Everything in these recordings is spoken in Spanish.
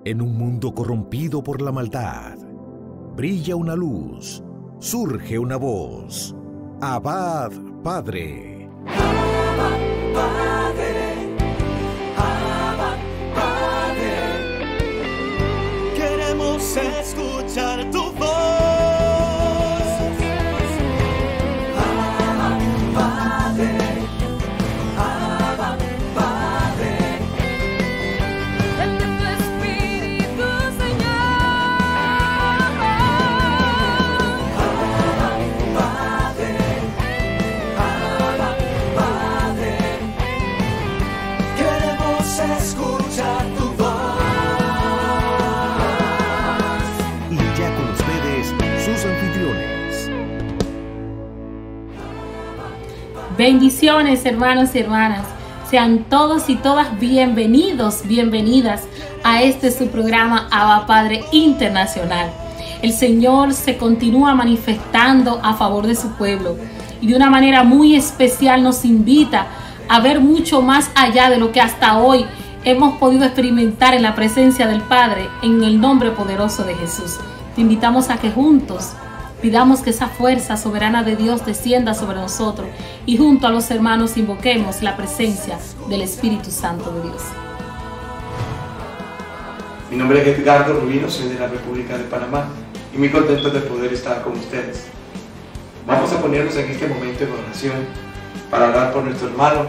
En un mundo corrompido por la maldad, brilla una luz, surge una voz. Abba, Padre. Abba, Padre. Abba, Padre. Queremos escuchar tu voz. Abba, Padre. Abba, Padre. Date tu espíritu, Señor. Abba, Padre. Abba, Padre. Queremos escuchar tu voz. Y ya con ustedes, sus anfitriones. Bendiciones, hermanos y hermanas. Sean todos y todas bienvenidos, bienvenidas a su programa Abba Padre Internacional. El Señor se continúa manifestando a favor de su pueblo y de una manera muy especial nos invita a ver mucho más allá de lo que hasta hoy hemos podido experimentar en la presencia del Padre, en el nombre poderoso de Jesús. Te invitamos a que juntos pidamos que esa fuerza soberana de Dios descienda sobre nosotros y junto a los hermanos invoquemos la presencia del Espíritu Santo de Dios. Mi nombre es Edgardo Rubino, soy de la República de Panamá y muy contento de poder estar con ustedes. Vamos a ponernos en este momento en oración para orar por nuestro hermano,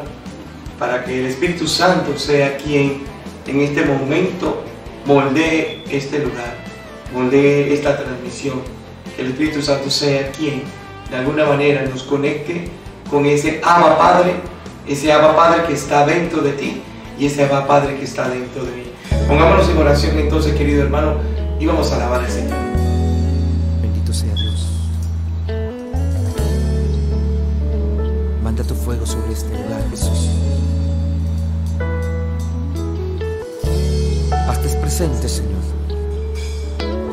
para que el Espíritu Santo sea quien en este momento moldee este lugar, moldee esta transmisión. Que el Espíritu Santo sea quien de alguna manera nos conecte con ese Abba Padre que está dentro de ti y ese Abba Padre que está dentro de mí. Pongámonos en oración entonces, querido hermano, y vamos a alabar al Señor. Bendito sea Dios. Manda tu fuego sobre este lugar, Jesús. Hazte presente, Señor,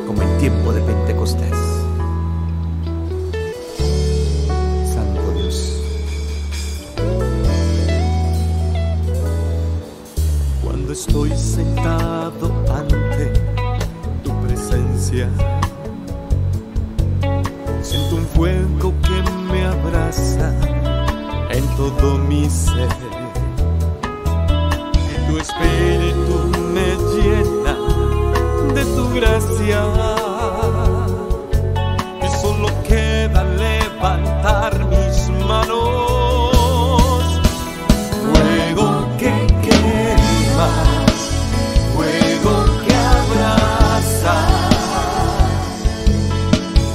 como en tiempo de Pentecostés. Santo Dios. Cuando estoy sentado ante tu presencia, siento un fuego que me abraza en todo mi ser. Y tu espíritu me llena de tu gracia. Y solo queda levantar mis manos. Fuego que quema, fuego que abraza,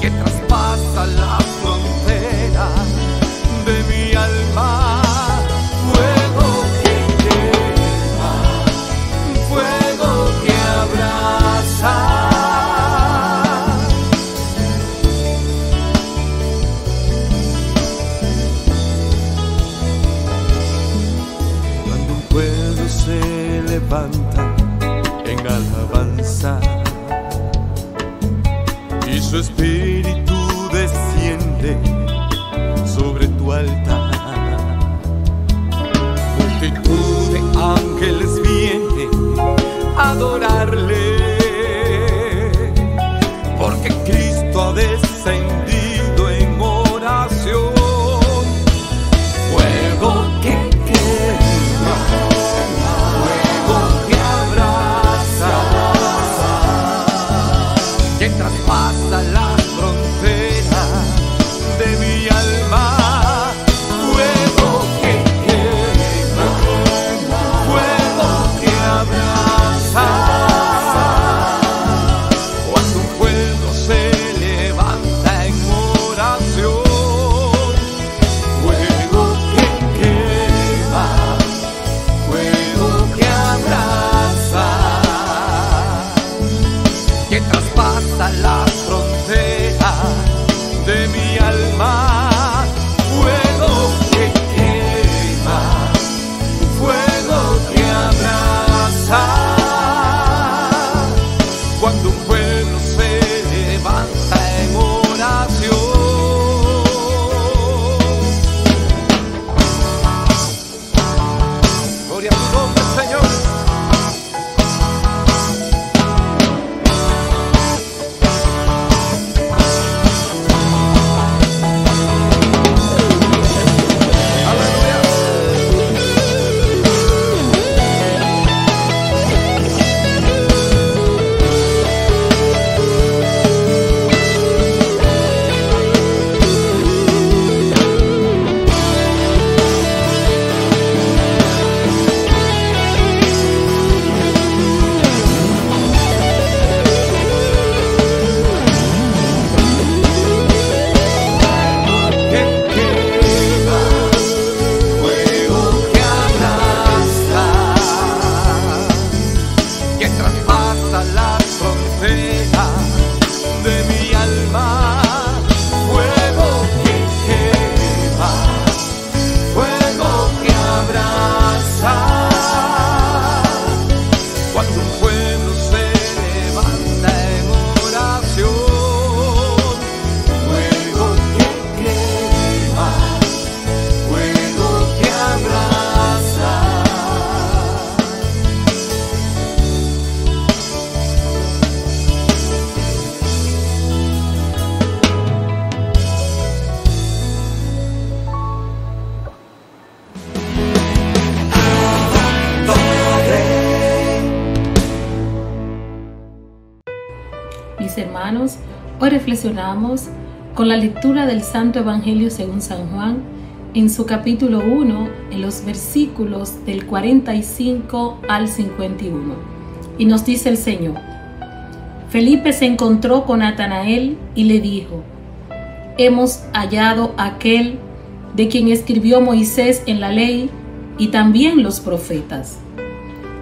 que traspasa la frontera de mi alma. Fuego que quema, fuego que abraza. Cuando un pueblo se levanta en alabanza y su espíritu desciende sobre tu altar, multitud de ángeles vienen a adorarle, porque Cristo ha descendido en oración. Fuego que quema, fuego que abraza, que traspasa la frontera de mi alma. mis hermanos, hoy reflexionamos con la lectura del Santo Evangelio según San Juan, en su capítulo 1, en los versículos del 45 al 51. Y nos dice el Señor: Felipe se encontró con Natanael y le dijo: hemos hallado a aquel de quien escribió Moisés en la ley y también los profetas.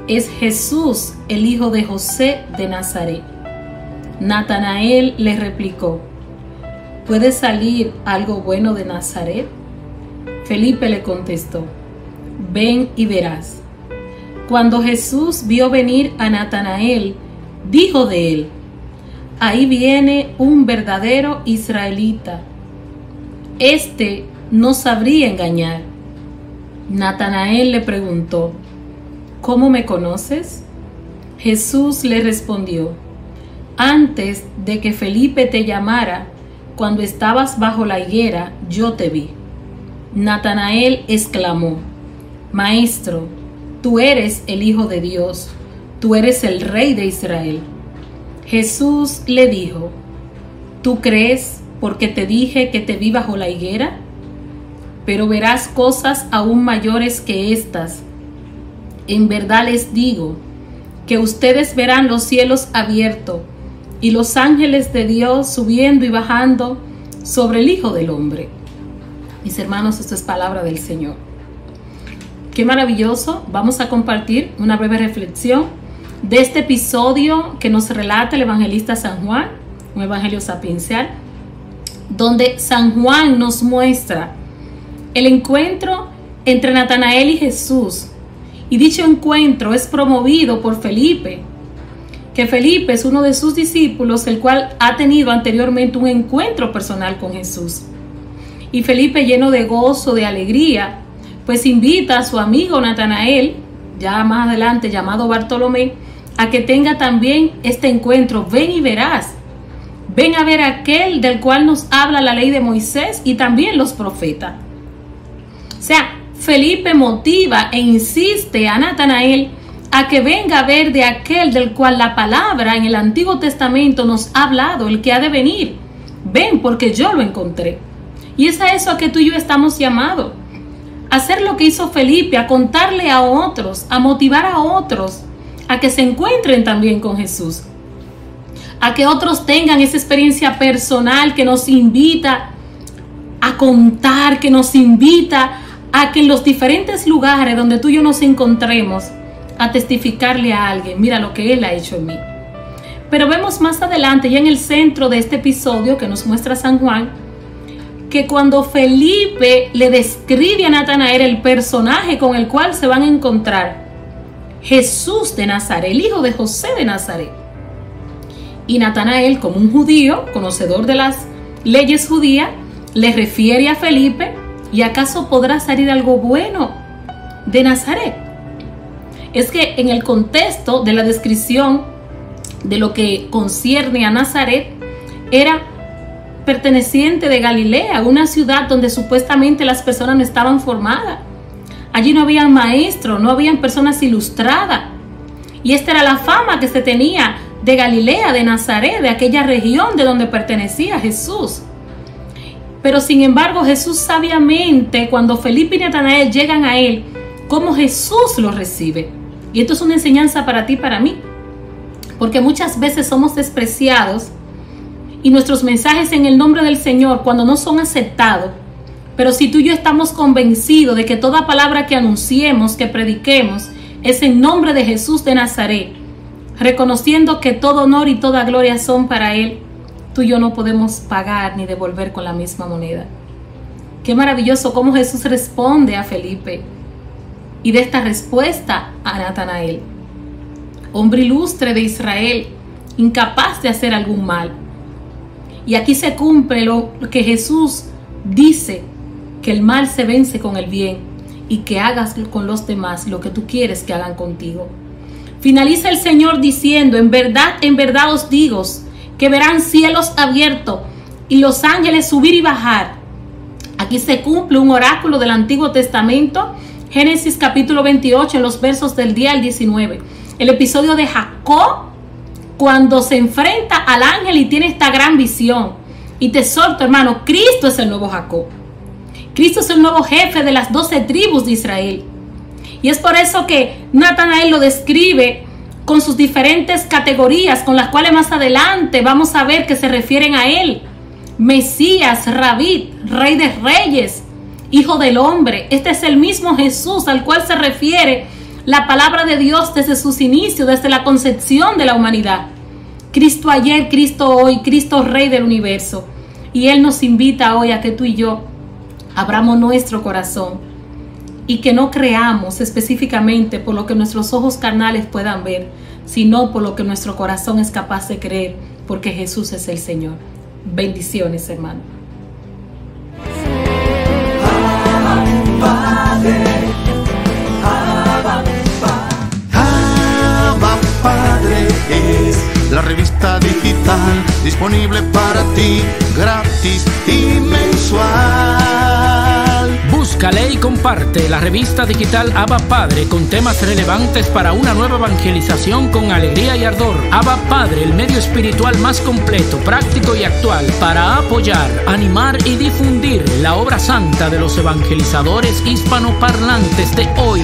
Es Jesús, el hijo de José de Nazaret. Natanael le replicó: ¿puede salir algo bueno de Nazaret? Felipe le contestó: ven y verás. Cuando Jesús vio venir a Natanael, dijo de él: ahí viene un verdadero israelita. Este no sabría engañar. Natanael le preguntó: ¿cómo me conoces? Jesús le respondió: antes de que Felipe te llamara, cuando estabas bajo la higuera, yo te vi. Natanael exclamó: Maestro, tú eres el Hijo de Dios, tú eres el Rey de Israel. Jesús le dijo: ¿tú crees porque te dije que te vi bajo la higuera? Pero verás cosas aún mayores que estas. En verdad les digo que ustedes verán los cielos abiertos y los ángeles de Dios subiendo y bajando sobre el Hijo del Hombre. Mis hermanos, esto es palabra del Señor. Qué maravilloso. Vamos a compartir una breve reflexión de este episodio que nos relata el evangelista San Juan, un evangelio sapiencial, donde San Juan nos muestra el encuentro entre Natanael y Jesús. Y dicho encuentro es promovido por Felipe, que Felipe es uno de sus discípulos, el cual ha tenido anteriormente un encuentro personal con Jesús. Y Felipe, lleno de gozo, de alegría, pues invita a su amigo Natanael, ya más adelante llamado Bartolomé, a que tenga también este encuentro. Ven y verás. Ven a ver aquel del cual nos habla la ley de Moisés y también los profetas. O sea, Felipe motiva e insiste a Natanael a que venga a ver de aquel del cual la palabra en el Antiguo Testamento nos ha hablado, el que ha de venir. Ven, porque yo lo encontré. Y es a eso a que tú y yo estamos llamados. A hacer lo que hizo Felipe, a contarle a otros, a motivar a otros, a que se encuentren también con Jesús. A que otros tengan esa experiencia personal que nos invita a contar, que nos invita a que en los diferentes lugares donde tú y yo nos encontremos, a testificarle a alguien: mira lo que Él ha hecho en mí. Pero vemos más adelante, ya en el centro de este episodio que nos muestra San Juan, que cuando Felipe le describe a Natanael el personaje con el cual se van a encontrar, Jesús de Nazaret, el hijo de José de Nazaret. Y Natanael, como un judío, conocedor de las leyes judías, le refiere a Felipe: ¿y acaso podrá salir algo bueno de Nazaret? Es que en el contexto de la descripción de lo que concierne a Nazaret, era perteneciente de Galilea, una ciudad donde supuestamente las personas no estaban formadas. Allí no habían maestros, no habían personas ilustradas. Y esta era la fama que se tenía de Galilea, de Nazaret, de aquella región de donde pertenecía Jesús. Pero sin embargo, Jesús sabiamente, cuando Felipe y Natanael llegan a él, cómo Jesús los recibe. Y esto es una enseñanza para ti y para mí. Porque muchas veces somos despreciados y nuestros mensajes en el nombre del Señor, cuando no son aceptados. Pero si tú y yo estamos convencidos de que toda palabra que anunciemos, que prediquemos, es en nombre de Jesús de Nazaret, reconociendo que todo honor y toda gloria son para Él, tú y yo no podemos pagar ni devolver con la misma moneda. Qué maravilloso cómo Jesús responde a Felipe y de esta respuesta a Natanael, hombre ilustre de Israel, incapaz de hacer algún mal. Y aquí se cumple lo que Jesús dice, que el mal se vence con el bien y que hagas con los demás lo que tú quieres que hagan contigo. Finaliza el Señor diciendo: en verdad os digo que verán cielos abiertos y los ángeles subir y bajar. Aquí se cumple un oráculo del Antiguo Testamento, Génesis capítulo 28, en los versos del 10 al 19. El episodio de Jacob cuando se enfrenta al ángel y tiene esta gran visión. Y te exhorto, hermano, Cristo es el nuevo Jacob. Cristo es el nuevo jefe de las 12 tribus de Israel. Y es por eso que Natanael lo describe con sus diferentes categorías, con las cuales más adelante vamos a ver que se refieren a él. Mesías, Rabí, Rey de Reyes, Hijo del Hombre. Este es el mismo Jesús al cual se refiere la palabra de Dios desde sus inicios, desde la concepción de la humanidad. Cristo ayer, Cristo hoy, Cristo Rey del universo. Y Él nos invita hoy a que tú y yo abramos nuestro corazón y que no creamos específicamente por lo que nuestros ojos carnales puedan ver, sino por lo que nuestro corazón es capaz de creer, porque Jesús es el Señor. Bendiciones, hermano. Abba Padre es la revista digital disponible para ti, gratis y mensual. Búscale y comparte la revista digital Abba Padre con temas relevantes para una nueva evangelización con alegría y ardor. Abba Padre, el medio espiritual más completo, práctico y actual para apoyar, animar y difundir la obra santa de los evangelizadores hispanoparlantes de hoy.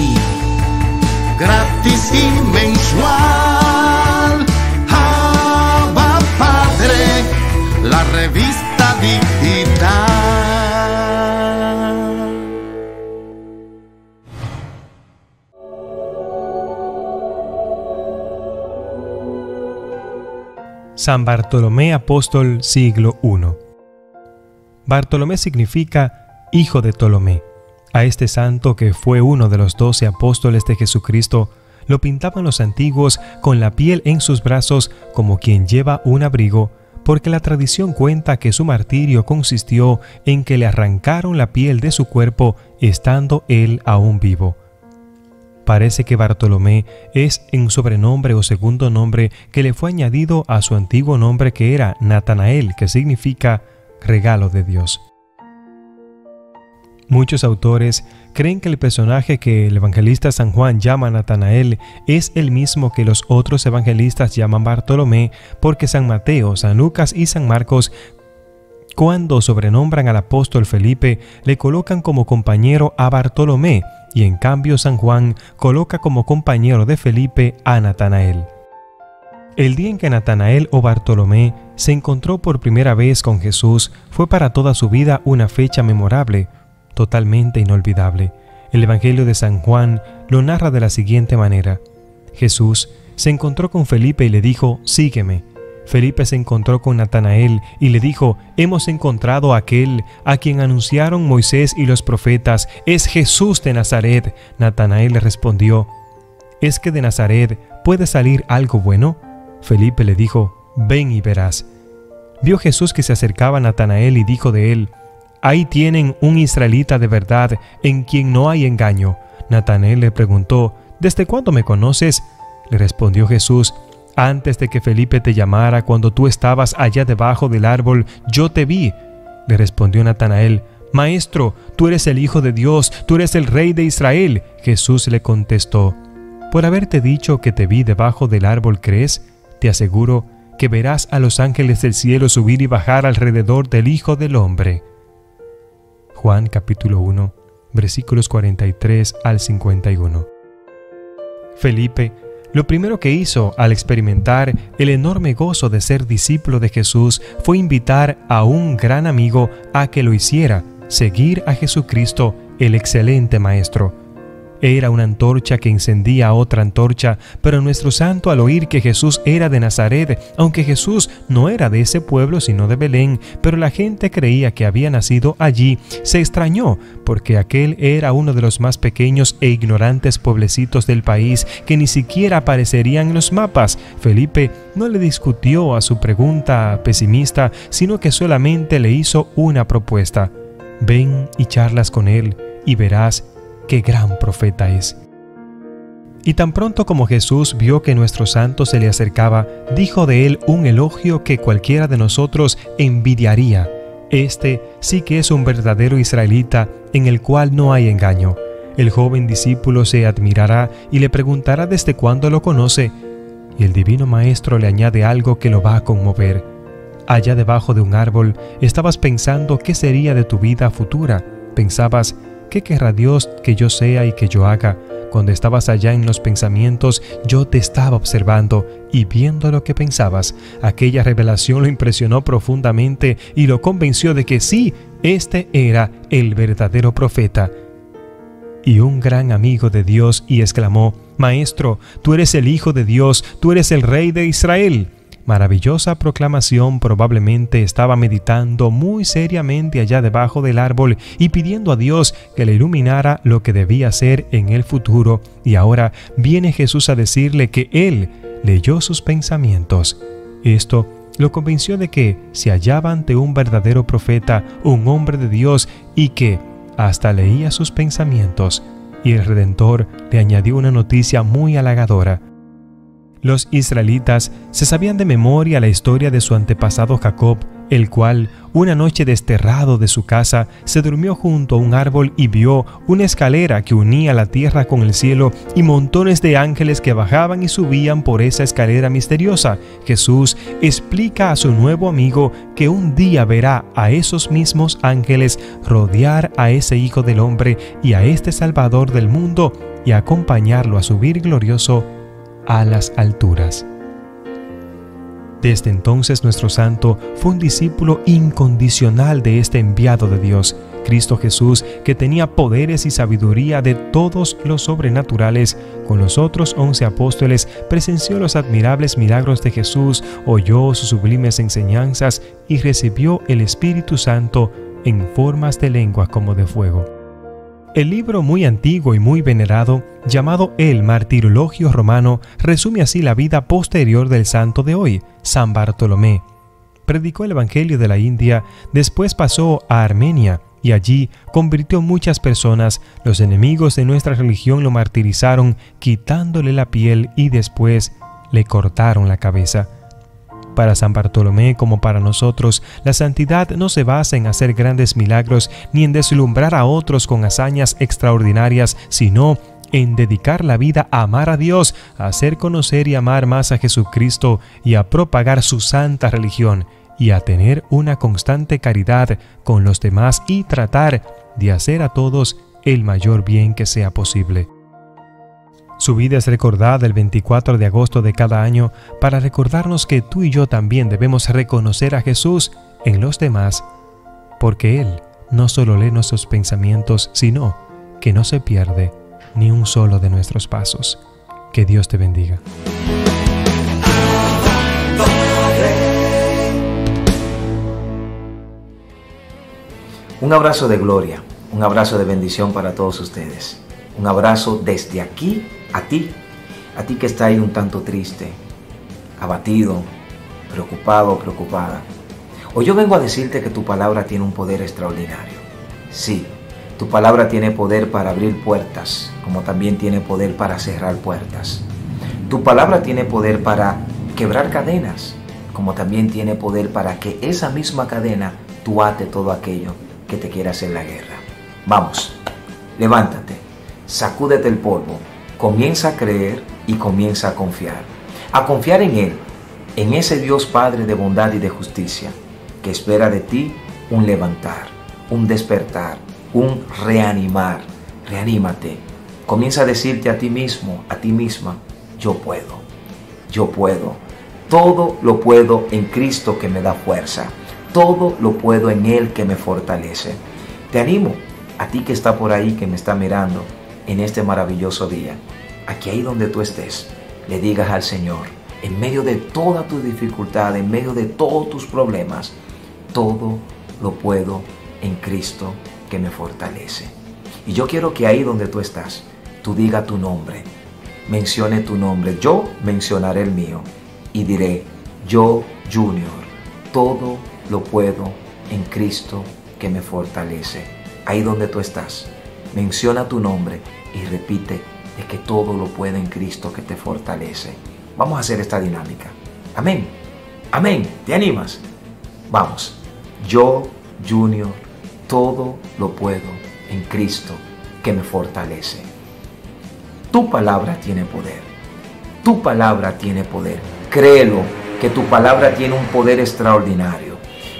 Gratis y mensual. Abba Padre, la revista digital. San Bartolomé Apóstol, siglo I. Bartolomé significa hijo de Ptolomé. A este santo, que fue uno de los 12 apóstoles de Jesucristo, lo pintaban los antiguos con la piel en sus brazos como quien lleva un abrigo, porque la tradición cuenta que su martirio consistió en que le arrancaron la piel de su cuerpo estando él aún vivo. Parece que Bartolomé es un sobrenombre o segundo nombre que le fue añadido a su antiguo nombre, que era Natanael, que significa regalo de Dios. Muchos autores creen que el personaje que el evangelista San Juan llama Natanael es el mismo que los otros evangelistas llaman Bartolomé, porque San Mateo, San Lucas y San Marcos, cuando sobrenombran al apóstol Felipe, le colocan como compañero a Bartolomé, y en cambio San Juan coloca como compañero de Felipe a Natanael. El día en que Natanael o Bartolomé se encontró por primera vez con Jesús fue para toda su vida una fecha memorable, totalmente inolvidable. El Evangelio de San Juan lo narra de la siguiente manera: Jesús se encontró con Felipe y le dijo: «Sígueme». Felipe se encontró con Natanael y le dijo: «Hemos encontrado a aquel a quien anunciaron Moisés y los profetas, es Jesús de Nazaret». Natanael le respondió: «¿Es que de Nazaret puede salir algo bueno?». Felipe le dijo: «Ven y verás». Vio Jesús que se acercaba a Natanael y dijo de él: «Ahí tienen un israelita de verdad, en quien no hay engaño». Natanael le preguntó: «¿Desde cuándo me conoces?». Le respondió Jesús: «Antes de que Felipe te llamara, cuando tú estabas allá debajo del árbol, yo te vi». Le respondió Natanael: «Maestro, tú eres el Hijo de Dios, tú eres el Rey de Israel». Jesús le contestó: «Por haberte dicho que te vi debajo del árbol, ¿crees? Te aseguro que verás a los ángeles del cielo subir y bajar alrededor del Hijo del Hombre». Juan capítulo 1, versículos 43 al 51. Felipe, lo primero que hizo al experimentar el enorme gozo de ser discípulo de Jesús fue invitar a un gran amigo a que lo hiciera, seguir a Jesucristo, el excelente Maestro. Era una antorcha que encendía a otra antorcha, pero nuestro santo, al oír que Jesús era de Nazaret, aunque Jesús no era de ese pueblo sino de Belén, pero la gente creía que había nacido allí, se extrañó, porque aquel era uno de los más pequeños e ignorantes pueblecitos del país que ni siquiera aparecerían en los mapas. Felipe no le discutió a su pregunta pesimista, sino que solamente le hizo una propuesta: «Ven y charlas con él y verás qué gran profeta es». Y tan pronto como Jesús vio que nuestro santo se le acercaba, dijo de él un elogio que cualquiera de nosotros envidiaría: «Este sí que es un verdadero israelita, en el cual no hay engaño». El joven discípulo se admirará y le preguntará desde cuándo lo conoce. y el divino maestro le añade algo que lo va a conmover. Allá debajo de un árbol estabas pensando qué sería de tu vida futura. Pensabas, ¿qué querrá Dios que yo sea y que yo haga? Cuando estabas allá en los pensamientos, yo te estaba observando y viendo lo que pensabas. Aquella revelación lo impresionó profundamente y lo convenció de que sí, este era el verdadero profeta y un gran amigo de Dios, y exclamó: Maestro, tú eres el Hijo de Dios, tú eres el Rey de Israel. Maravillosa proclamación. Probablemente estaba meditando muy seriamente allá debajo del árbol y pidiendo a Dios que le iluminara lo que debía hacer en el futuro, y ahora viene Jesús a decirle que Él leyó sus pensamientos. Esto lo convenció de que se hallaba ante un verdadero profeta, un hombre de Dios, y que hasta leía sus pensamientos. Y el Redentor le añadió una noticia muy halagadora. Los israelitas se sabían de memoria la historia de su antepasado Jacob, el cual, una noche desterrado de su casa, se durmió junto a un árbol y vio una escalera que unía la tierra con el cielo y montones de ángeles que bajaban y subían por esa escalera misteriosa. Jesús explica a su nuevo amigo que un día verá a esos mismos ángeles rodear a ese Hijo del Hombre y a este Salvador del mundo y acompañarlo a subir glorioso a las alturas. Desde entonces nuestro santo fue un discípulo incondicional de este enviado de Dios, Cristo Jesús, que tenía poderes y sabiduría de todos los sobrenaturales. Con los otros 11 apóstoles presenció los admirables milagros de Jesús, oyó sus sublimes enseñanzas y recibió el Espíritu Santo en formas de lengua como de fuego. El libro muy antiguo y muy venerado, llamado el Martirologio Romano, resume así la vida posterior del santo de hoy, San Bartolomé. Predicó el Evangelio de la India, después pasó a Armenia y allí convirtió muchas personas. Los enemigos de nuestra religión lo martirizaron, quitándole la piel, y después le cortaron la cabeza. Para San Bartolomé, como para nosotros, la santidad no se basa en hacer grandes milagros ni en deslumbrar a otros con hazañas extraordinarias, sino en dedicar la vida a amar a Dios, a hacer conocer y amar más a Jesucristo y a propagar su santa religión, y a tener una constante caridad con los demás y tratar de hacer a todos el mayor bien que sea posible. Su vida es recordada el 24 de agosto de cada año para recordarnos que tú y yo también debemos reconocer a Jesús en los demás, porque Él no solo lee nuestros pensamientos, sino que no se pierde ni un solo de nuestros pasos. Que Dios te bendiga. Un abrazo de gloria, un abrazo de bendición para todos ustedes. Un abrazo desde aquí a ti que está ahí un tanto triste, abatido, preocupado o preocupada. Hoy yo vengo a decirte que tu palabra tiene un poder extraordinario. Sí, tu palabra tiene poder para abrir puertas, como también tiene poder para cerrar puertas. Tu palabra tiene poder para quebrar cadenas, como también tiene poder para que esa misma cadena tú ate todo aquello que te quiera hacer la guerra. Vamos, levántate, sacúdete el polvo, comienza a creer y comienza a confiar en Él, en ese Dios Padre de bondad y de justicia, que espera de ti un levantar, un despertar, un reanimar. Reanímate, comienza a decirte a ti mismo, a ti misma: yo puedo, todo lo puedo en Cristo que me da fuerza, todo lo puedo en Él que me fortalece. Te animo, a ti que está por ahí, que me está mirando, en este maravilloso día, aquí ahí donde tú estés, le digas al Señor, en medio de toda tu dificultad, en medio de todos tus problemas: todo lo puedo en Cristo que me fortalece. Y yo quiero que ahí donde tú estás, tú digas tu nombre, mencione tu nombre. Yo mencionaré el mío y diré: yo, Junior, todo lo puedo en Cristo que me fortalece. Ahí donde tú estás, menciona tu nombre y repite de que todo lo puede en Cristo que te fortalece. Vamos a hacer esta dinámica. Amén. Amén. ¿Te animas? Vamos. Yo, Junior, todo lo puedo en Cristo que me fortalece. Tu palabra tiene poder. Tu palabra tiene poder. Créelo, que tu palabra tiene un poder extraordinario.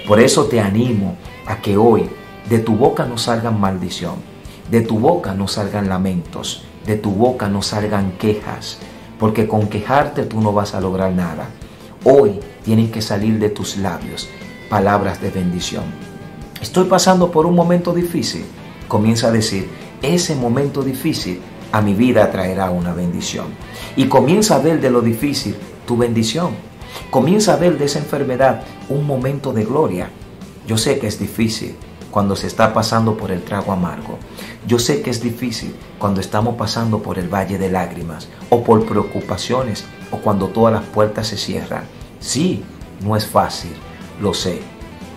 Por eso te animo a que hoy de tu boca no salgan maldición, de tu boca no salgan lamentos, de tu boca no salgan quejas, porque con quejarte tú no vas a lograr nada. Hoy tienen que salir de tus labios palabras de bendición. Estoy pasando por un momento difícil. Comienza a decir, ese momento difícil a mi vida traerá una bendición. Y comienza a ver de lo difícil tu bendición. Comienza a ver de esa enfermedad un momento de gloria. Yo sé que es difícil cuando se está pasando por el trago amargo. Yo sé que es difícil cuando estamos pasando por el valle de lágrimas, o por preocupaciones, o cuando todas las puertas se cierran. Sí, no es fácil, lo sé,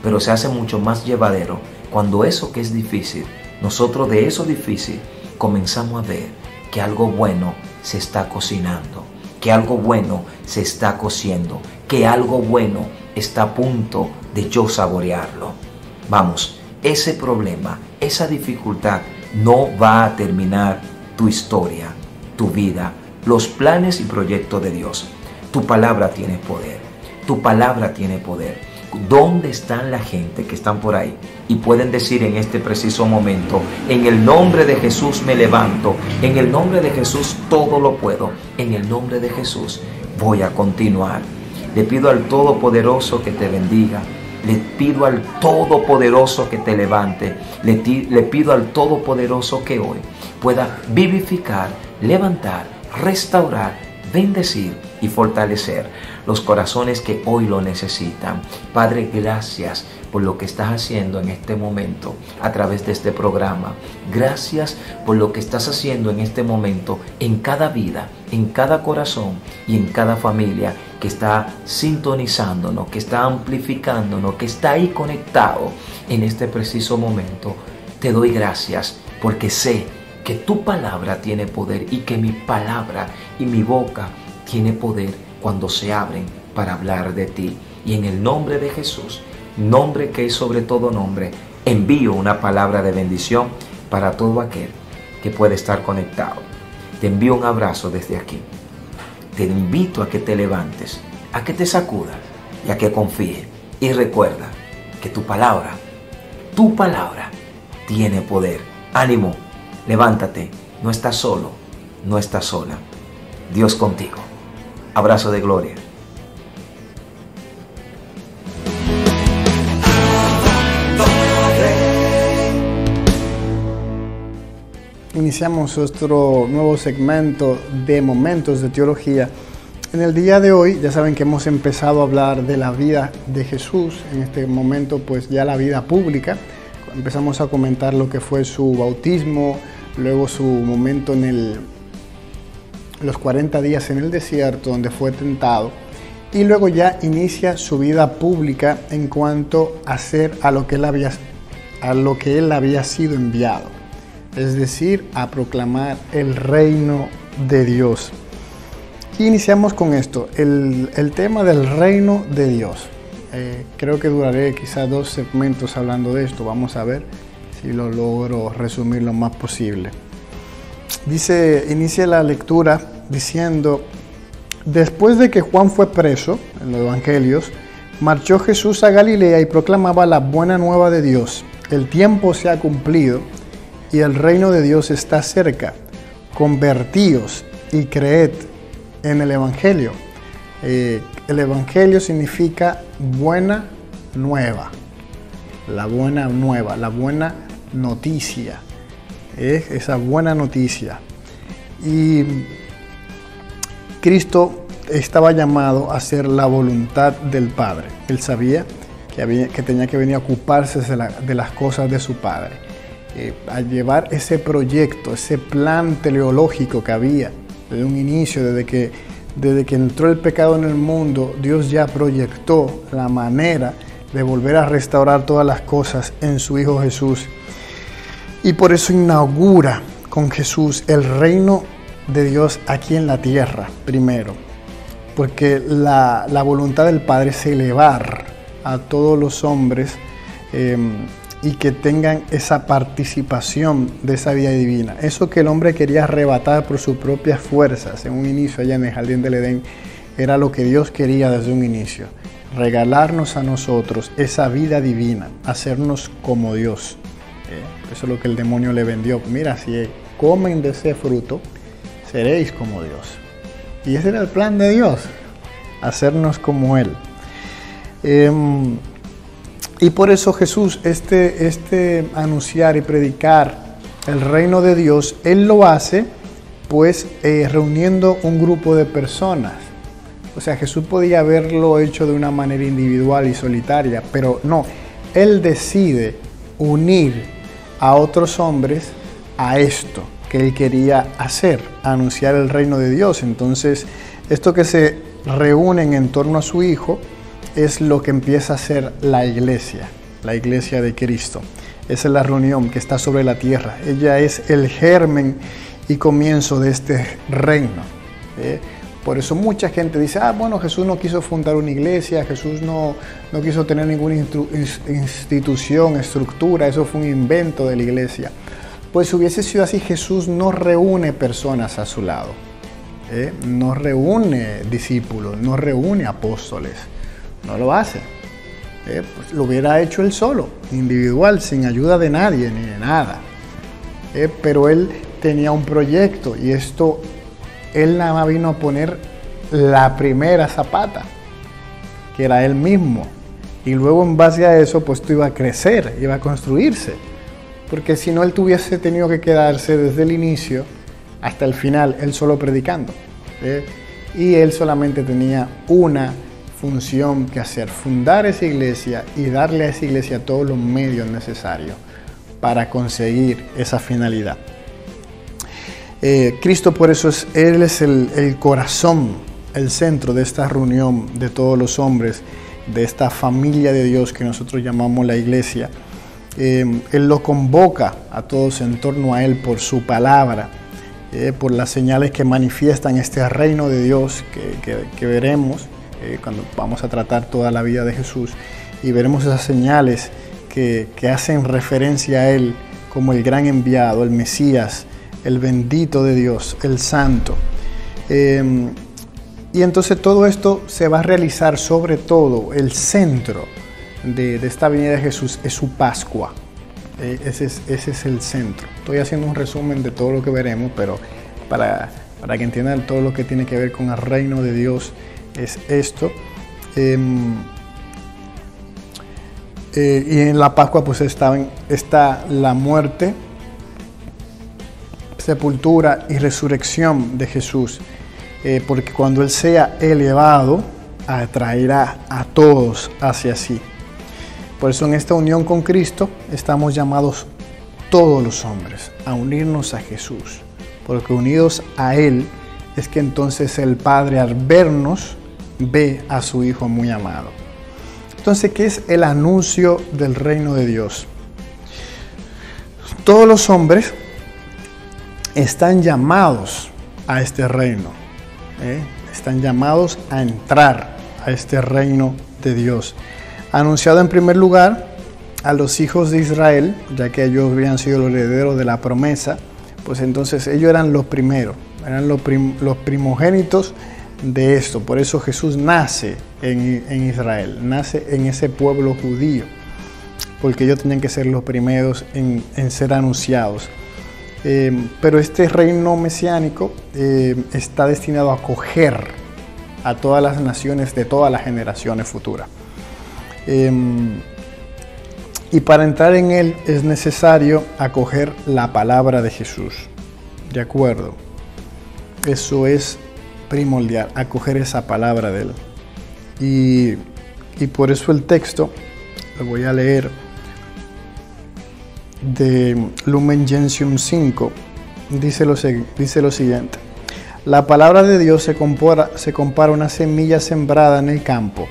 pero se hace mucho más llevadero cuando eso que es difícil, nosotros de eso difícil comenzamos a ver que algo bueno se está cocinando, que algo bueno se está cociendo, que algo bueno está a punto de yo saborearlo. Vamos, ese problema, esa dificultad no va a terminar tu historia, tu vida, los planes y proyectos de Dios. Tu palabra tiene poder, tu palabra tiene poder. ¿Dónde están la gente que están por ahí y pueden decir en este preciso momento, en el nombre de Jesús me levanto, en el nombre de Jesús todo lo puedo, en el nombre de Jesús voy a continuar? Le pido al Todopoderoso que te bendiga. Le pido al Todopoderoso que te levante. Le pido al Todopoderoso que hoy pueda vivificar, levantar, restaurar, bendecir y fortalecer los corazones que hoy lo necesitan. Padre, gracias por lo que estás haciendo en este momento a través de este programa. Gracias por lo que estás haciendo en este momento en cada vida, en cada corazón y en cada familia que está sintonizándonos, que está amplificándonos, que está ahí conectado en este preciso momento. Te doy gracias porque sé que tu palabra tiene poder y que mi palabra y mi boca tiene poder cuando se abren para hablar de ti. Y en el nombre de Jesús, nombre que es sobre todo nombre, envío una palabra de bendición para todo aquel que puede estar conectado. Te envío un abrazo desde aquí. Te invito a que te levantes, a que te sacudas y a que confíes. Y recuerda que tu palabra tiene poder. Ánimo, levántate, no estás solo, no estás sola. Dios contigo. Abrazo de gloria. Iniciamos nuestro nuevo segmento de Momentos de Teología. En el día de hoy, ya saben que hemos empezado a hablar de la vida de Jesús, en este momento pues ya la vida pública. Empezamos a comentar lo que fue su bautismo, luego su momento en los 40 días en el desierto donde fue tentado, y luego ya inicia su vida pública en cuanto a hacer a lo que él había sido enviado, es decir, a proclamar el reino de Dios. Y iniciamos con esto, el tema del reino de Dios. Creo que duraré quizás 2 segmentos hablando de esto. Vamos a ver si lo logro resumir lo más posible. Inicia la lectura diciendo: después de que Juan fue preso, en los evangelios, marchó Jesús a Galilea y proclamaba la buena nueva de Dios. El tiempo se ha cumplido y el reino de Dios está cerca. Convertíos y creed en el evangelio. El evangelio significa buena nueva. La buena nueva, la buena noticia. Es esa buena noticia. Y Cristo estaba llamado a hacer la voluntad del Padre. Él sabía que tenía que venir a ocuparse de las cosas de su Padre, a llevar ese proyecto, ese plan teleológico que había desde un inicio, desde que entró el pecado en el mundo. Dios ya proyectó la manera de volver a restaurar todas las cosas en su Hijo Jesús. Y por eso inaugura con Jesús el reino de Dios aquí en la tierra primero. Porque la voluntad del Padre es elevar a todos los hombres y que tengan esa participación de esa vida divina. Eso que el hombre quería arrebatar por sus propias fuerzas en un inicio allá en el jardín del Edén, era lo que Dios quería desde un inicio. Regalarnos a nosotros esa vida divina, hacernos como Dios. Eso es lo que el demonio le vendió. Mira, si comen de ese fruto, seréis como Dios. Y ese era el plan de Dios, hacernos como Él. Y por eso Jesús, anunciar y predicar el reino de Dios, Él lo hace pues reuniendo un grupo de personas. O sea, Jesús podía haberlo hecho de una manera individual y solitaria, pero no, Él decide unir a otros hombres a esto que Él quería hacer, anunciar el reino de Dios. Entonces, esto que se reúnen en torno a su Hijo es lo que empieza a ser la iglesia de Cristo. Esa es la reunión que está sobre la tierra. Ella es el germen y comienzo de este reino. Por eso mucha gente dice, bueno, Jesús no quiso fundar una iglesia, Jesús no quiso tener ninguna institución, estructura, eso fue un invento de la iglesia. Pues si hubiese sido así, Jesús no reúne personas a su lado, no reúne discípulos, no reúne apóstoles, no lo hace. Pues lo hubiera hecho él solo, individual, sin ayuda de nadie ni de nada. Pero él tenía un proyecto y esto, él nada más vino a poner la primera zapata, que era él mismo. Y luego en base a eso, pues esto iba a crecer, iba a construirse. Porque si no, él tuviese tenido que quedarse desde el inicio hasta el final, él solo predicando. Y él solamente tenía una función que hacer, fundar esa iglesia y darle a esa iglesia todos los medios necesarios para conseguir esa finalidad. Cristo, por eso Él es el corazón, el centro de esta reunión de todos los hombres, de esta familia de Dios que nosotros llamamos la iglesia. Él lo convoca a todos en torno a Él por su palabra, por las señales que manifiestan este reino de Dios que veremos cuando vamos a tratar toda la vida de Jesús, y veremos esas señales que hacen referencia a Él como el gran enviado, el Mesías, el bendito de Dios, el santo. Y entonces todo esto se va a realizar, sobre todo el centro de esta venida de Jesús es su Pascua. Ese es el centro. Estoy haciendo un resumen de todo lo que veremos, pero para que entiendan todo lo que tiene que ver con el reino de Dios es esto. Y en la Pascua pues está la muerte, sepultura y resurrección de Jesús, porque cuando Él sea elevado, atraerá a todos hacia sí. Por eso en esta unión con Cristo estamos llamados todos los hombres a unirnos a Jesús, porque unidos a Él es que entonces el Padre, al vernos, ve a su Hijo muy amado. Entonces, ¿qué es el anuncio del reino de Dios? Todos los hombres están llamados a este reino, están llamados a entrar a este reino de Dios, anunciado en primer lugar a los hijos de Israel, ya que ellos habían sido los herederos de la promesa. Pues entonces ellos eran los primeros, eran los primogénitos de esto. Por eso Jesús nace en Israel, nace en ese pueblo judío, porque ellos tenían que ser los primeros en ser anunciados. Pero este reino mesiánico está destinado a acoger a todas las naciones de todas las generaciones futuras. Y para entrar en él es necesario acoger la palabra de Jesús. ¿De acuerdo? Eso es primordial, acoger esa palabra de él. Y por eso el texto, lo voy a leer, de Lumen Gentium 5, dice lo siguiente: la palabra de Dios se compara a una semilla sembrada en el campo.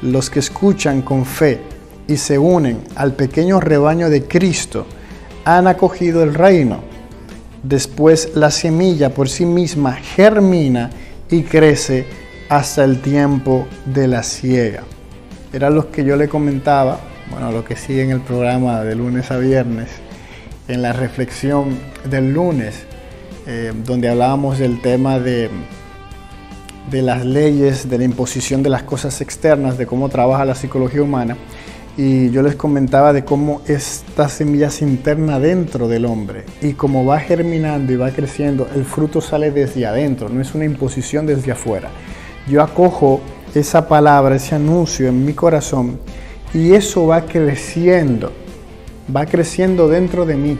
Los que escuchan con fe y se unen al pequeño rebaño de Cristo han acogido el reino. Después la semilla por sí misma germina y crece hasta el tiempo de la siega. Era lo que yo le comentaba bueno, lo que sigue en el programa de lunes a viernes, en la reflexión del lunes, donde hablábamos del tema de las leyes, de la imposición de las cosas externas, de cómo trabaja la psicología humana, y yo les comentaba de cómo esta semilla se interna dentro del hombre, y como va germinando y va creciendo, el fruto sale desde adentro, no es una imposición desde afuera. Yo acojo esa palabra, ese anuncio en mi corazón, y eso va creciendo dentro de mí.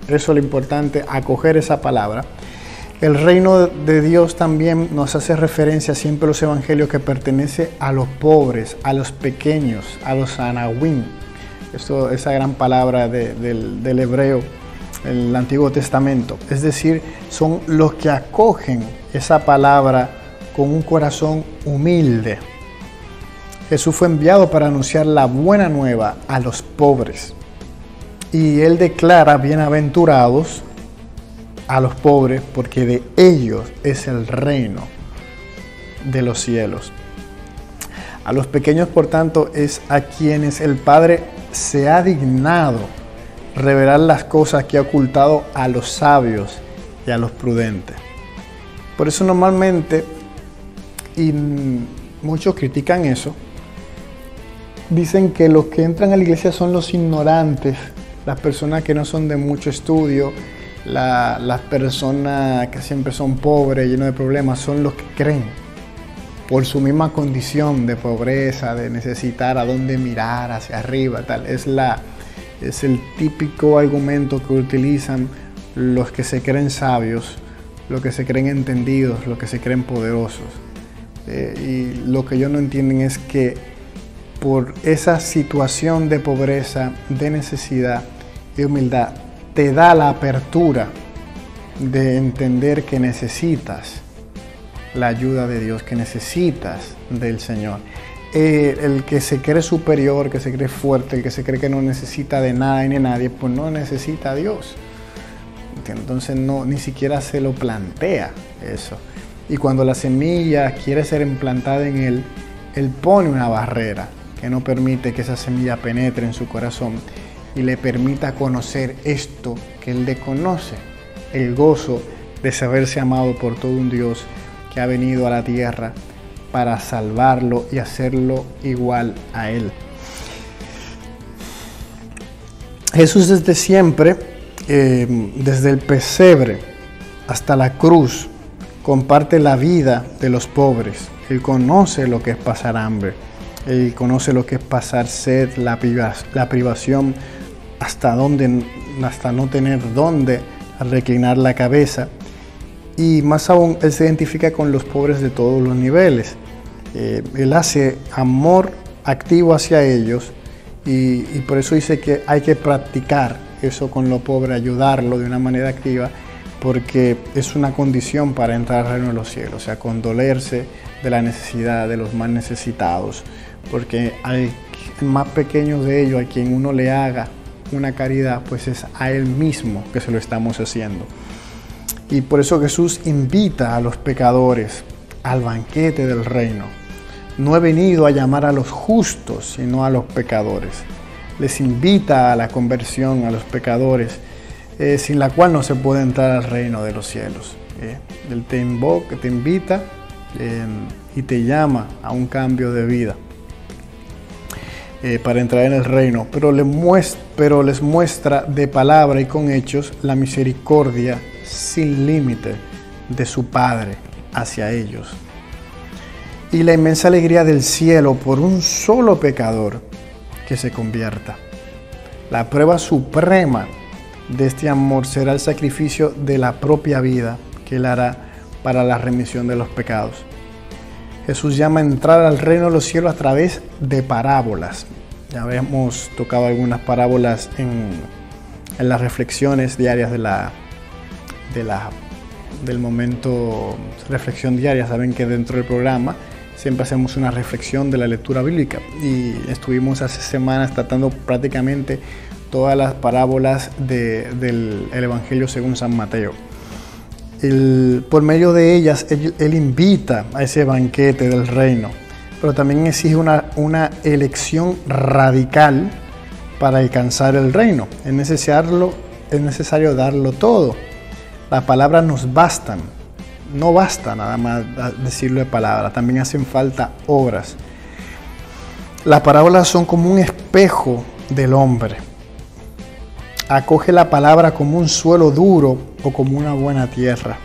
Eso es lo importante, acoger esa palabra. El reino de Dios también nos hace referencia siempre a los evangelios que pertenece a los pobres, a los pequeños, a los anahuim. Esa gran palabra del hebreo, el Antiguo Testamento. Es decir, son los que acogen esa palabra con un corazón humilde. Jesús fue enviado para anunciar la buena nueva a los pobres. Y Él declara bienaventurados a los pobres, porque de ellos es el reino de los cielos. A los pequeños, por tanto, es a quienes el Padre se ha dignado revelar las cosas que ha ocultado a los sabios y a los prudentes. Por eso normalmente, y muchos critican eso, dicen que los que entran a la iglesia son los ignorantes, las personas que no son de mucho estudio, las personas que siempre son pobres, llenos de problemas, son los que creen por su misma condición de pobreza, de necesitar a dónde mirar, hacia arriba, tal. Es el típico argumento que utilizan los que se creen sabios, los que se creen entendidos, los que se creen poderosos. Y lo que ellos no entienden es que por esa situación de pobreza, de necesidad y humildad, te da la apertura de entender que necesitas la ayuda de Dios, que necesitas del Señor. El que se cree superior, que se cree fuerte, el que se cree que no necesita de nada ni de nadie, pues no necesita a Dios. Entonces ni siquiera se lo plantea eso. Y cuando la semilla quiere ser implantada en él, Él pone una barrera que no permite que esa semilla penetre en su corazón y le permita conocer esto que Él desconoce, el gozo de saberse amado por todo un Dios que ha venido a la tierra para salvarlo y hacerlo igual a Él. Jesús desde siempre, desde el pesebre hasta la cruz, comparte la vida de los pobres. Él conoce lo que es pasar hambre, Él conoce lo que es pasar sed, la privación, hasta no tener dónde reclinar la cabeza. Y más aún, Él se identifica con los pobres de todos los niveles. Él hace amor activo hacia ellos y por eso dice que hay que practicar eso con lo pobre, ayudarlo de una manera activa, porque es una condición para entrar al reino de los cielos, o sea, condolerse de la necesidad de los más necesitados, porque al más pequeño de ellos, a quien uno le haga una caridad, pues es a Él mismo que se lo estamos haciendo. Y por eso Jesús invita a los pecadores al banquete del reino. No he venido a llamar a los justos, sino a los pecadores. Les invita a la conversión a los pecadores, sin la cual no se puede entrar al reino de los cielos. Él te invoca, te invita y te llama a un cambio de vida para entrar en el reino, pero les muestra de palabra y con hechos la misericordia sin límite de su Padre hacia ellos y la inmensa alegría del cielo por un solo pecador que se convierta. La prueba suprema de este amor será el sacrificio de la propia vida que Él hará para la remisión de los pecados. Jesús llama a entrar al reino de los cielos a través de parábolas. Ya habíamos tocado algunas parábolas en las reflexiones diarias del momento reflexión diaria. Saben que dentro del programa siempre hacemos una reflexión de la lectura bíblica y estuvimos hace semanas tratando prácticamente todas las parábolas del Evangelio según San Mateo. Por medio de ellas, él invita a ese banquete del reino, pero también exige una elección radical para alcanzar el reino. Es necesario darlo todo. Las palabras nos bastan. No basta nada más decirlo de palabras, también hacen falta obras. Las parábolas son como un espejo del hombre. Acoge la palabra como un suelo duro o como una buena tierra.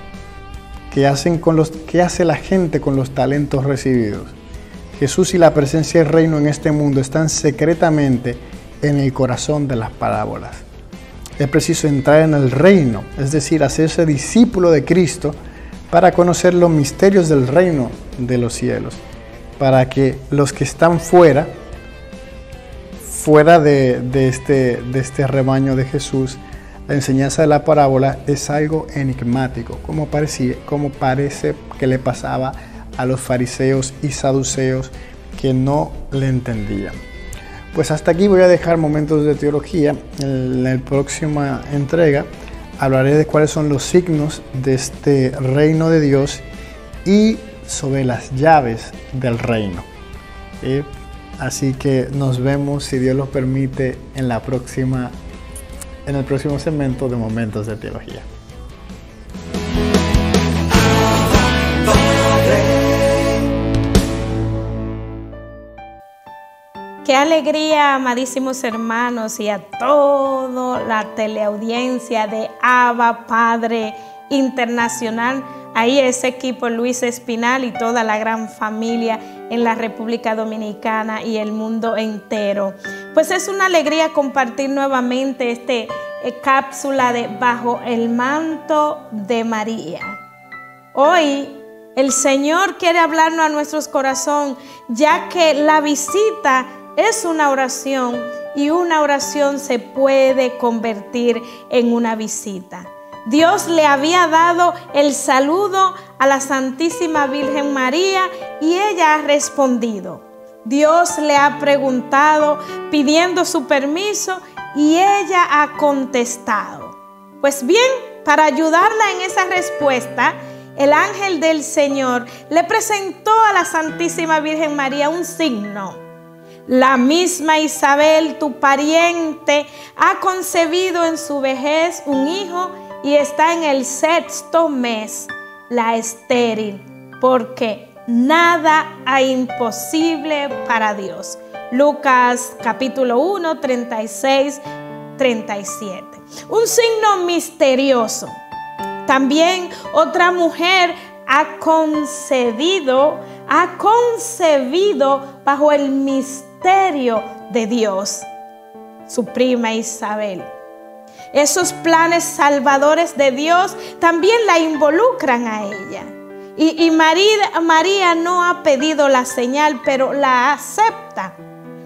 ¿Qué hace la gente con los talentos recibidos? Jesús y la presencia del reino en este mundo están secretamente en el corazón de las parábolas. Es preciso entrar en el reino, es decir, hacerse discípulo de Cristo para conocer los misterios del reino de los cielos, para que los que están fuera de este rebaño de Jesús, la enseñanza de la parábola es algo enigmático, como parece que le pasaba a los fariseos y saduceos que no le entendían. Pues hasta aquí voy a dejar momentos de teología. En la próxima entrega hablaré de cuáles son los signos de este reino de Dios y sobre las llaves del reino. Así que nos vemos, si Dios lo permite, en el próximo segmento de Momentos de Teología. Qué alegría, amadísimos hermanos, y a toda la teleaudiencia de Abba Padre Internacional. Ahí ese equipo, Luis Espinal y toda la gran familia en la República Dominicana y el mundo entero. Pues es una alegría compartir nuevamente esta cápsula de Bajo el Manto de María. Hoy el Señor quiere hablarnos a nuestros corazones, ya que la visita es una oración y una oración se puede convertir en una visita. Dios le había dado el saludo a la Santísima Virgen María y ella ha respondido. Dios le ha preguntado pidiendo su permiso y ella ha contestado. Pues bien, para ayudarla en esa respuesta, el ángel del Señor le presentó a la Santísima Virgen María un signo. La misma Isabel, tu pariente, ha concebido en su vejez un hijo y está en el 6º mes, la estéril, porque nada hay imposible para Dios. Lucas capítulo 1, 36, 37. Un signo misterioso. También otra mujer ha concebido bajo el misterio de Dios, su prima Isabel. Esos planes salvadores de Dios también la involucran a ella. Y María no ha pedido la señal, pero la acepta.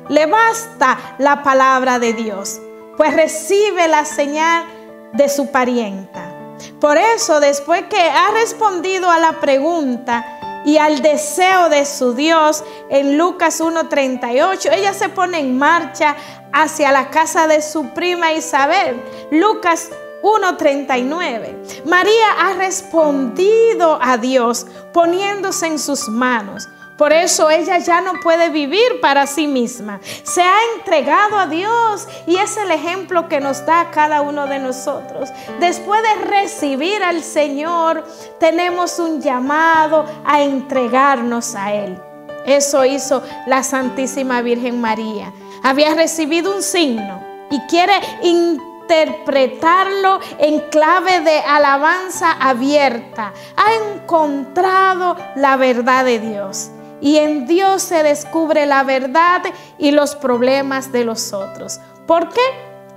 Le basta la palabra de Dios, pues recibe la señal de su parienta. Por eso, después que ha respondido a la pregunta y al deseo de su Dios, en Lucas 1:38, ella se pone en marcha hacia la casa de su prima Isabel. Lucas 1:39. María ha respondido a Dios poniéndose en sus manos. Por eso ella ya no puede vivir para sí misma. Se ha entregado a Dios y es el ejemplo que nos da a cada uno de nosotros. Después de recibir al Señor, tenemos un llamado a entregarnos a Él. Eso hizo la Santísima Virgen María. Había recibido un signo y quiere interpretarlo en clave de alabanza abierta. Ha encontrado la verdad de Dios. Y en Dios se descubre la verdad y los problemas de los otros. ¿Por qué?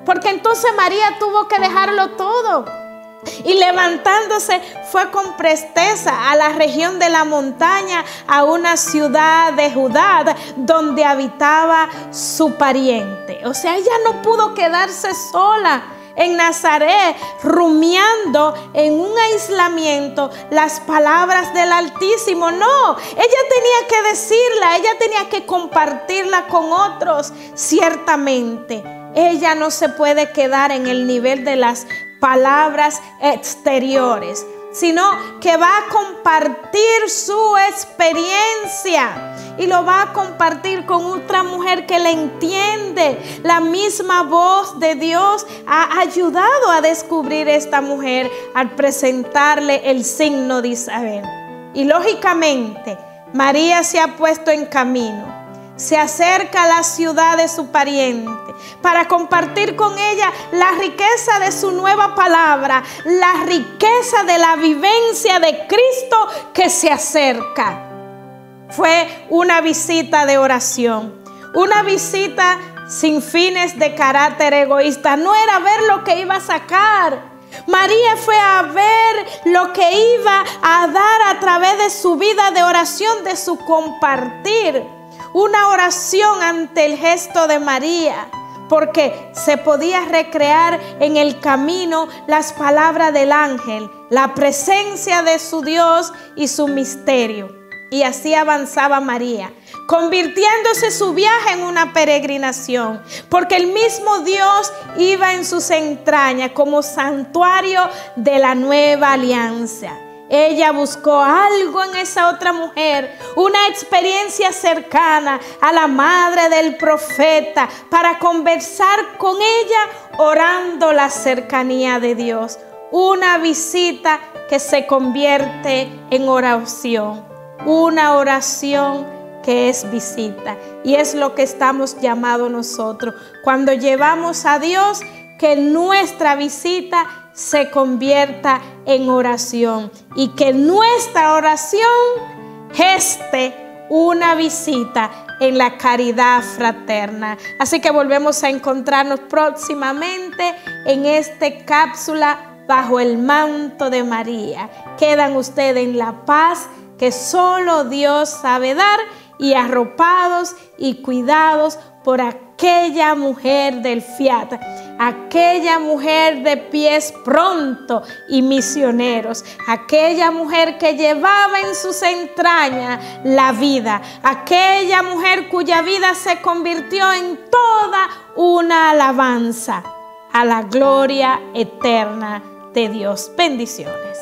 Porque entonces María tuvo que dejarlo todo. Y levantándose fue con presteza a la región de la montaña, a una ciudad de Judá donde habitaba su pariente. O sea, ella no pudo quedarse sola en Nazaret, rumiando en un aislamiento las palabras del Altísimo. No, ella tenía que decirla, ella tenía que compartirla con otros. Ciertamente, ella no se puede quedar en el nivel de las palabras exteriores, sino que va a compartir su experiencia y lo va a compartir con otra mujer que le entiende. La misma voz de Dios ha ayudado a descubrir esta mujer al presentarle el signo de Isabel. Y lógicamente, María se ha puesto en camino. Se acerca a la ciudad de su pariente para compartir con ella la riqueza de su nueva palabra, la riqueza de la vivencia de Cristo que se acerca. Fue una visita de oración, una visita sin fines de carácter egoísta. No era ver lo que iba a sacar. María fue a ver lo que iba a dar a través de su vida de oración, de su compartir. Una oración ante el gesto de María, porque se podía recrear en el camino las palabras del ángel, la presencia de su Dios y su misterio. Y así avanzaba María, convirtiéndose su viaje en una peregrinación, porque el mismo Dios iba en sus entrañas como santuario de la nueva alianza. Ella buscó algo en esa otra mujer, una experiencia cercana a la madre del profeta, para conversar con ella orando la cercanía de Dios. Una visita que se convierte en oración, una oración que es visita. Y es lo que estamos llamados nosotros, cuando llevamos a Dios, que nuestra visita se convierta en oración y que nuestra oración geste una visita en la caridad fraterna. Así que volvemos a encontrarnos próximamente en esta cápsula bajo el manto de María. Quedan ustedes en la paz que solo Dios sabe dar y arropados y cuidados por aquella mujer del Fiat, aquella mujer de pies pronto y misioneros, aquella mujer que llevaba en sus entrañas la vida, aquella mujer cuya vida se convirtió en toda una alabanza a la gloria eterna de Dios. Bendiciones.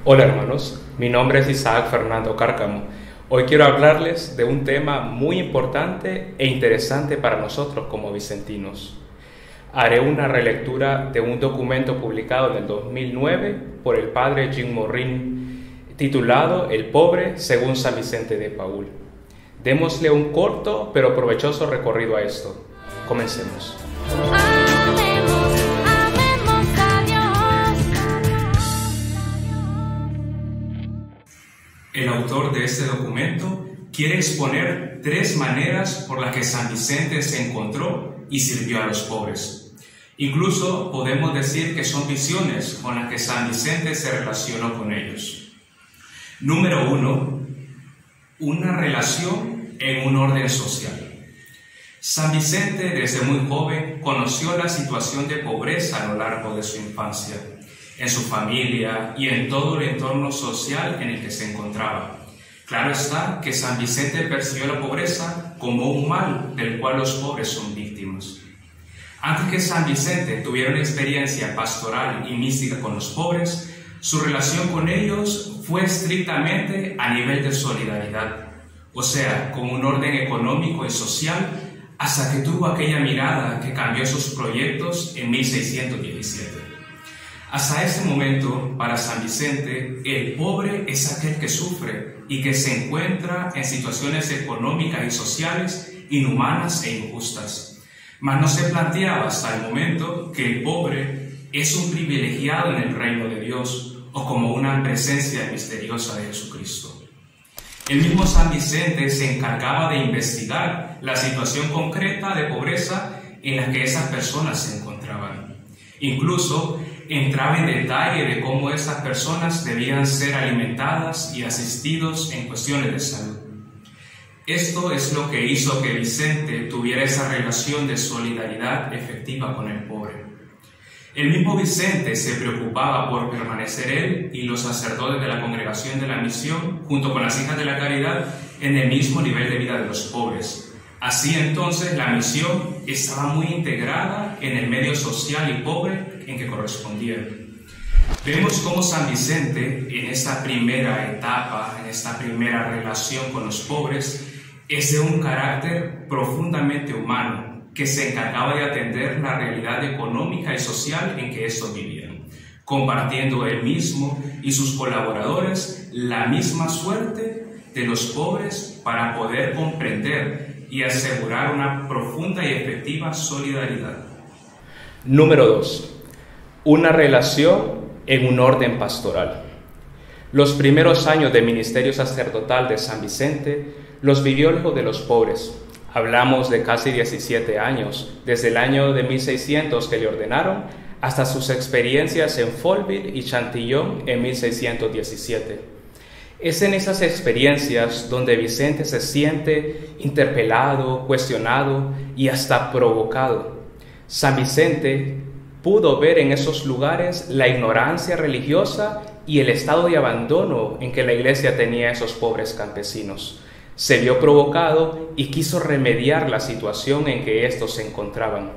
Hola hermanos, mi nombre es Isaac Fernando Cárcamo. Hoy quiero hablarles de un tema muy importante e interesante para nosotros como vicentinos. Haré una relectura de un documento publicado en el 2009 por el padre Jim Morin, titulado El pobre según San Vicente de Paúl. Démosle un corto pero provechoso recorrido a esto. Comencemos. El autor de este documento quiere exponer 3 maneras por las que San Vicente se encontró y sirvió a los pobres. Incluso podemos decir que son visiones con las que San Vicente se relacionó con ellos. Número 1. Una relación en un orden social. San Vicente desde muy joven conoció la situación de pobreza a lo largo de su infancia, en su familia y en todo el entorno social en el que se encontraba. Claro está que San Vicente percibió la pobreza como un mal del cual los pobres son víctimas. Antes que San Vicente tuviera una experiencia pastoral y mística con los pobres, su relación con ellos fue estrictamente a nivel de solidaridad, o sea, con un orden económico y social, hasta que tuvo aquella mirada que cambió sus proyectos en 1617. Hasta ese momento, para San Vicente, el pobre es aquel que sufre y que se encuentra en situaciones económicas y sociales inhumanas e injustas. Mas no se planteaba hasta el momento que el pobre es un privilegiado en el reino de Dios o como una presencia misteriosa de Jesucristo. El mismo San Vicente se encargaba de investigar la situación concreta de pobreza en la que esas personas se encontraban. Incluso entraba en detalle de cómo esas personas debían ser alimentadas y asistidos en cuestiones de salud. Esto es lo que hizo que Vicente tuviera esa relación de solidaridad efectiva con el pobre. El mismo Vicente se preocupaba por permanecer él y los sacerdotes de la Congregación de la Misión, junto con las Hijas de la Caridad, en el mismo nivel de vida de los pobres, Así entonces la misión estaba muy integrada en el medio social y pobre en que correspondía. Vemos cómo San Vicente en esta primera etapa, en esta primera relación con los pobres, es de un carácter profundamente humano, que se encargaba de atender la realidad económica y social en que estos vivían, compartiendo él mismo y sus colaboradores la misma suerte de los pobres para poder comprender y asegurar una profunda y efectiva solidaridad. Número 2. Una relación en un orden pastoral. Los primeros años de ministerio sacerdotal de San Vicente los vivió lejos de los pobres. Hablamos de casi 17 años, desde el año de 1600 que le ordenaron hasta sus experiencias en Folville y Chantillon en 1617. Es en esas experiencias donde Vicente se siente interpelado, cuestionado y hasta provocado. San Vicente pudo ver en esos lugares la ignorancia religiosa y el estado de abandono en que la iglesia tenía a esos pobres campesinos. Se vio provocado y quiso remediar la situación en que estos se encontraban.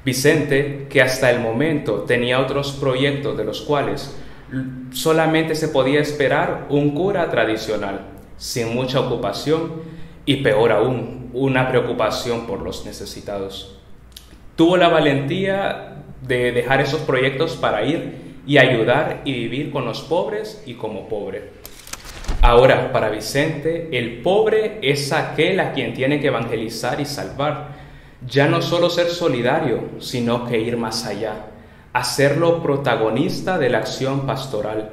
Vicente, que hasta el momento tenía otros proyectos de los cuales solamente se podía esperar un cura tradicional, sin mucha ocupación y peor aún, una preocupación por los necesitados. Tuvo la valentía de dejar esos proyectos para ir y ayudar y vivir con los pobres y como pobre. Ahora, para Vicente, el pobre es aquel a quien tiene que evangelizar y salvar. Ya no solo ser solidario, sino que ir más allá, hacerlo protagonista de la acción pastoral.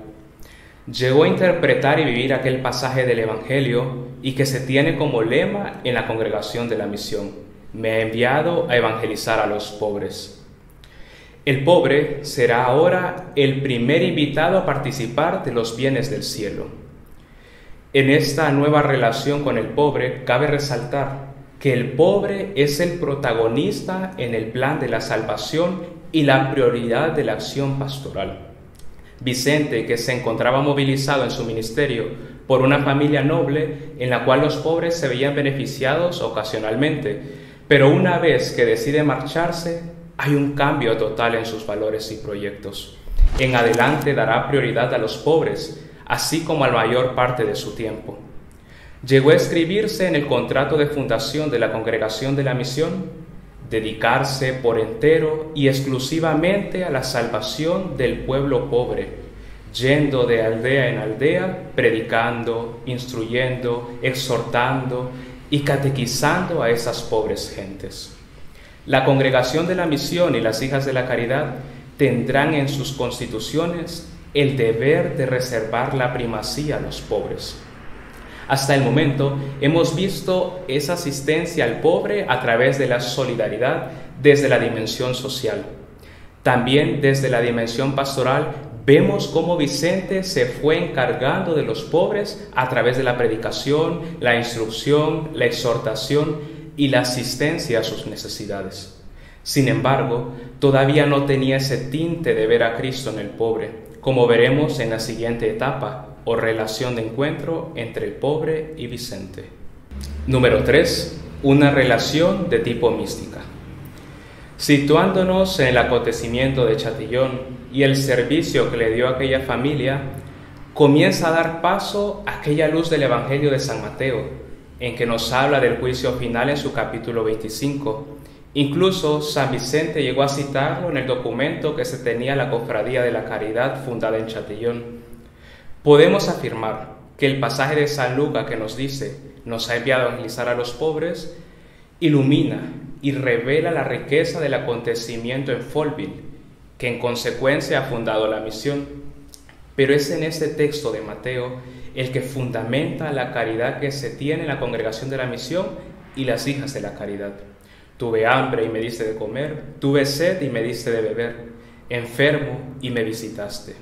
Llegó a interpretar y vivir aquel pasaje del Evangelio y que se tiene como lema en la congregación de la misión: me ha enviado a evangelizar a los pobres. El pobre será ahora el primer invitado a participar de los bienes del cielo. En esta nueva relación con el pobre, cabe resaltar que el pobre es el protagonista en el plan de la salvación y la prioridad de la acción pastoral. Vicente, que se encontraba movilizado en su ministerio por una familia noble en la cual los pobres se veían beneficiados ocasionalmente, pero una vez que decide marcharse, hay un cambio total en sus valores y proyectos. En adelante dará prioridad a los pobres, así como a la mayor parte de su tiempo. Llegó a escribirse en el contrato de fundación de la Congregación de la Misión: dedicarse por entero y exclusivamente a la salvación del pueblo pobre, yendo de aldea en aldea, predicando, instruyendo, exhortando y catequizando a esas pobres gentes. La Congregación de la Misión y las Hijas de la Caridad tendrán en sus constituciones el deber de reservar la primacía a los pobres. Hasta el momento hemos visto esa asistencia al pobre a través de la solidaridad desde la dimensión social. También desde la dimensión pastoral vemos cómo Vicente se fue encargando de los pobres a través de la predicación, la instrucción, la exhortación y la asistencia a sus necesidades. Sin embargo, todavía no tenía ese tinte de ver a Cristo en el pobre, como veremos en la siguiente etapa o relación de encuentro entre el pobre y Vicente. Número 3. Una relación de tipo mística. Situándonos en el acontecimiento de Chantillon y el servicio que le dio a aquella familia, comienza a dar paso a aquella luz del Evangelio de San Mateo, en que nos habla del juicio final en su capítulo 25. Incluso San Vicente llegó a citarlo en el documento que se tenía la Cofradía de la Caridad fundada en Chantillon. Podemos afirmar que el pasaje de San Lucas que nos dice nos ha enviado a evangelizar a los pobres ilumina y revela la riqueza del acontecimiento en Folville, que en consecuencia ha fundado la misión. Pero es en este texto de Mateo el que fundamenta la caridad que se tiene en la congregación de la misión y las hijas de la caridad. Tuve hambre y me diste de comer, tuve sed y me diste de beber, enfermo y me visitaste.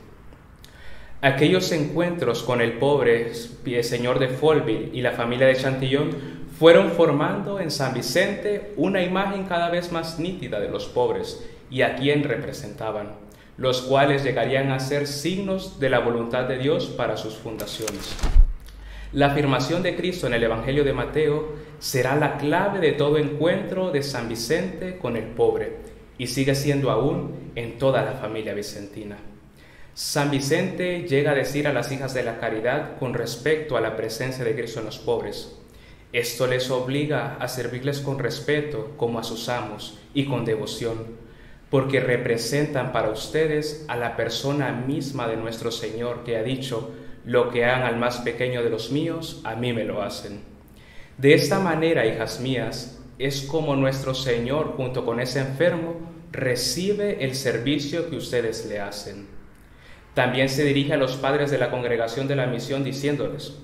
Aquellos encuentros con el pobre señor de Folville y la familia de Chantillon fueron formando en San Vicente una imagen cada vez más nítida de los pobres y a quien representaban, los cuales llegarían a ser signos de la voluntad de Dios para sus fundaciones. La afirmación de Cristo en el Evangelio de Mateo será la clave de todo encuentro de San Vicente con el pobre y sigue siendo aún en toda la familia vicentina. San Vicente llega a decir a las hijas de la caridad con respecto a la presencia de Cristo en los pobres: esto les obliga a servirles con respeto como a sus amos y con devoción, porque representan para ustedes a la persona misma de nuestro Señor, que ha dicho: lo que hagan al más pequeño de los míos, a mí me lo hacen. De esta manera, hijas mías, es como nuestro Señor, junto con ese enfermo, recibe el servicio que ustedes le hacen. También se dirige a los padres de la Congregación de la Misión diciéndoles: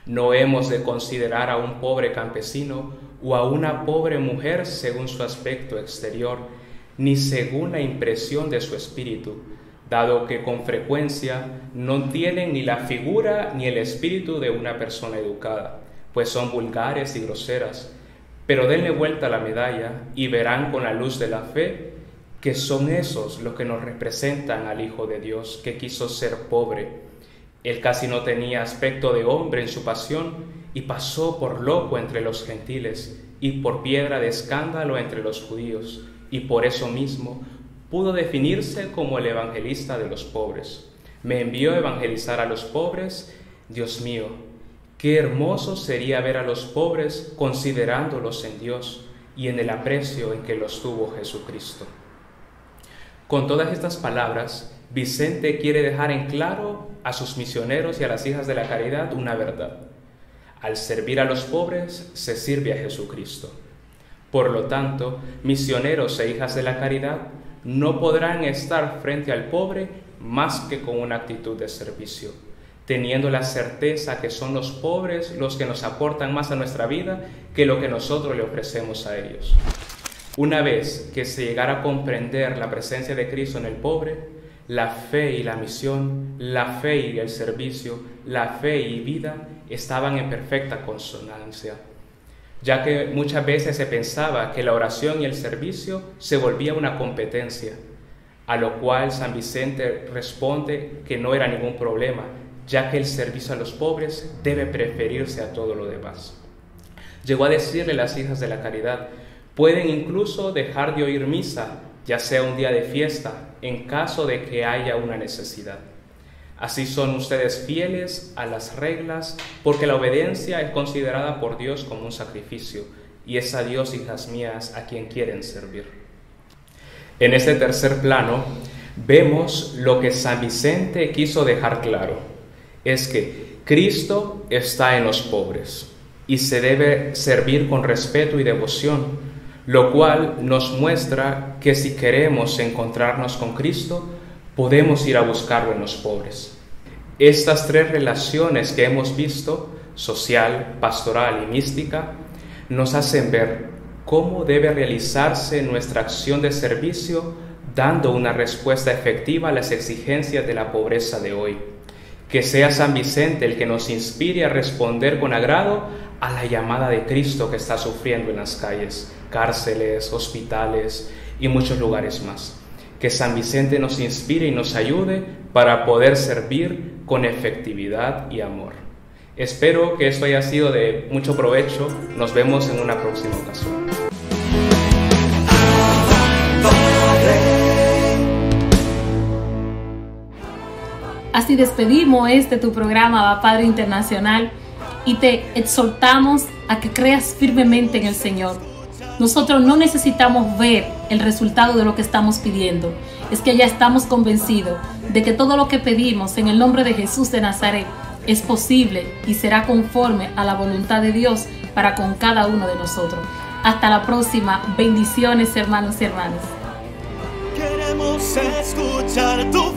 no hemos de considerar a un pobre campesino o a una pobre mujer según su aspecto exterior, ni según la impresión de su espíritu, dado que con frecuencia no tienen ni la figura ni el espíritu de una persona educada, pues son vulgares y groseras. Pero denle vuelta a la medalla y verán con la luz de la fe que son esos los que nos representan al Hijo de Dios, que quiso ser pobre. Él casi no tenía aspecto de hombre en su pasión y pasó por loco entre los gentiles y por piedra de escándalo entre los judíos, y por eso mismo pudo definirse como el evangelista de los pobres. Me envió a evangelizar a los pobres. Dios mío, qué hermoso sería ver a los pobres considerándolos en Dios y en el aprecio en que los tuvo Jesucristo. Con todas estas palabras, Vicente quiere dejar en claro a sus misioneros y a las hijas de la caridad una verdad: al servir a los pobres se sirve a Jesucristo. Por lo tanto, misioneros e hijas de la caridad no podrán estar frente al pobre más que con una actitud de servicio, teniendo la certeza que son los pobres los que nos aportan más a nuestra vida que lo que nosotros le ofrecemos a ellos. Una vez que se llegara a comprender la presencia de Cristo en el pobre, la fe y la misión, la fe y el servicio, la fe y vida estaban en perfecta consonancia, ya que muchas veces se pensaba que la oración y el servicio se volvía una competencia, a lo cual San Vicente responde que no era ningún problema, ya que el servicio a los pobres debe preferirse a todo lo demás. Llegó a decirle a las hijas de la caridad: pueden incluso dejar de oír misa, ya sea un día de fiesta, en caso de que haya una necesidad. Así son ustedes fieles a las reglas, porque la obediencia es considerada por Dios como un sacrificio, y es a Dios, hijas mías, a quien quieren servir. En este tercer plano, vemos lo que San Vicente quiso dejar claro: es que Cristo está en los pobres, y se debe servir con respeto y devoción, lo cual nos muestra que si queremos encontrarnos con Cristo, podemos ir a buscarlo en los pobres. Estas tres relaciones que hemos visto, social, pastoral y mística, nos hacen ver cómo debe realizarse nuestra acción de servicio, dando una respuesta efectiva a las exigencias de la pobreza de hoy. Que sea San Vicente el que nos inspire a responder con agrado a la llamada de Cristo que está sufriendo en las calles, cárceles, hospitales y muchos lugares más. Que San Vicente nos inspire y nos ayude para poder servir con efectividad y amor. Espero que esto haya sido de mucho provecho. Nos vemos en una próxima ocasión. Así despedimos tu programa Abba Padre Internacional y te exhortamos a que creas firmemente en el Señor. Nosotros no necesitamos ver el resultado de lo que estamos pidiendo. Es que ya estamos convencidos de que todo lo que pedimos en el nombre de Jesús de Nazaret es posible y será conforme a la voluntad de Dios para con cada uno de nosotros. Hasta la próxima. Bendiciones, hermanos y hermanas. Queremos escuchar tu